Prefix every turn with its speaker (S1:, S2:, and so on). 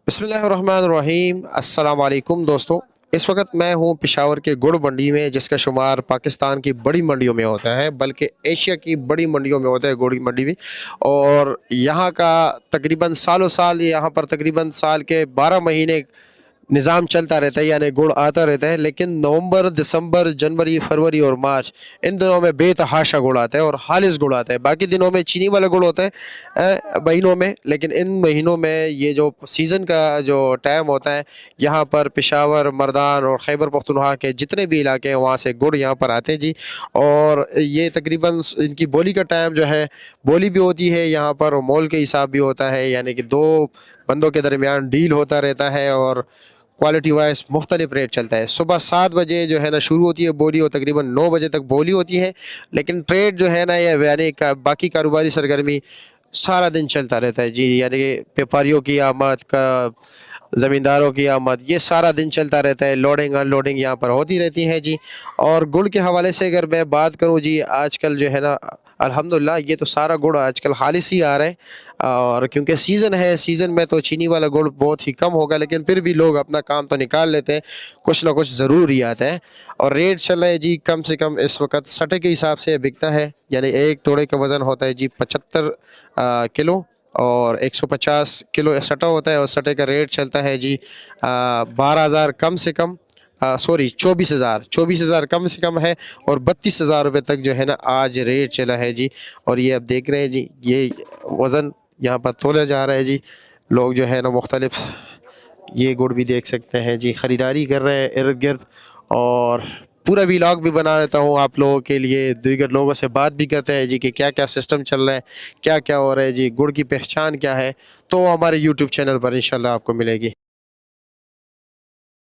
S1: बिस्मिल्लाहिर्रहमानिर्रहीम। अस्सलाम वालेकुम दोस्तों। इस वक्त मैं हूँ पेशावर के गुड़ मंडी में, जिसका शुमार पाकिस्तान की बड़ी मंडियों में होता है, बल्कि एशिया की बड़ी मंडियों में होता है गुड़ मंडी भी। और यहाँ का तकरीबन सालों साल, यहाँ पर तकरीबन साल के 12 महीने निज़ाम चलता रहता है, यानी गुड़ आता रहता है। लेकिन नवंबर, दिसंबर, जनवरी, फरवरी और मार्च, इन दिनों में बेतहाशा गुड़ आता है और खालिश गुड़ आता है। बाकी दिनों में चीनी वाला गुड़ होता है महीनों में, लेकिन इन महीनों में ये जो सीज़न का जो टाइम होता है, यहाँ पर पेशावर, मर्दान और खैबर पख्तूनख्वा के जितने भी इलाके हैं वहाँ से गुड़ यहाँ पर आते हैं जी। और ये तकरीबन इनकी बोली का टाइम जो है, बोली भी होती है यहाँ पर और मोल के हिसाब भी होता है, यानी कि दो बंदों के दरमियान डील होता रहता है और क्वालिटी वाइज मुख्तलिफ रेट चलता है। सुबह 7 बजे जो है ना शुरू होती है बोली और तकरीबन 9 बजे तक बोली होती है। लेकिन ट्रेड जो है ना, ये यानी का बाकी कारोबारी सरगर्मी सारा दिन चलता रहता है जी। यानी कि व्यापारियों की आमद का, ज़मींदारों की आमद, ये सारा दिन चलता रहता है। लोडिंग अनलोडिंग यहाँ पर होती रहती है जी। और गुड़ के हवाले से अगर मैं बात करूँ जी, आजकल जो है ना अल्हम्दुलिल्लाह ये तो सारा गुड़ आजकल खालिश ही आ रहा है। और क्योंकि सीज़न है, सीज़न में तो चीनी वाला गुड़ बहुत ही कम होगा, लेकिन फिर भी लोग अपना काम तो निकाल लेते हैं, कुछ ना कुछ ज़रूर ही आता है। और रेट चल रहा है जी, कम से कम इस वक्त सटे के हिसाब से बिकता है। यानी एक तोड़े का वज़न होता है जी 75 किलो, और 150 किलो सटा होता है। और सटे का रेट चलता है जी 12,000 कम से कम, सॉरी 24,000 कम से कम है, और 32,000 रुपये तक जो है ना आज रेट चला है जी। और ये आप देख रहे हैं जी, ये वज़न यहाँ पर तोला जा रहा है जी। लोग जो है ना मुख्तलिफ ये गुड़ भी देख सकते हैं जी, ख़रीदारी कर रहे हैं इर्द गिर्द। और पूरा व्लॉग भी बना देता हूँ आप लोगों के लिए, दीगर लोगों से बात भी करते हैं जी कि क्या क्या सिस्टम चल रहा है, क्या क्या हो रहा है जी, गुड़ की पहचान क्या है। तो हमारे यूट्यूब चैनल पर इंशाल्लाह आपको मिलेगी।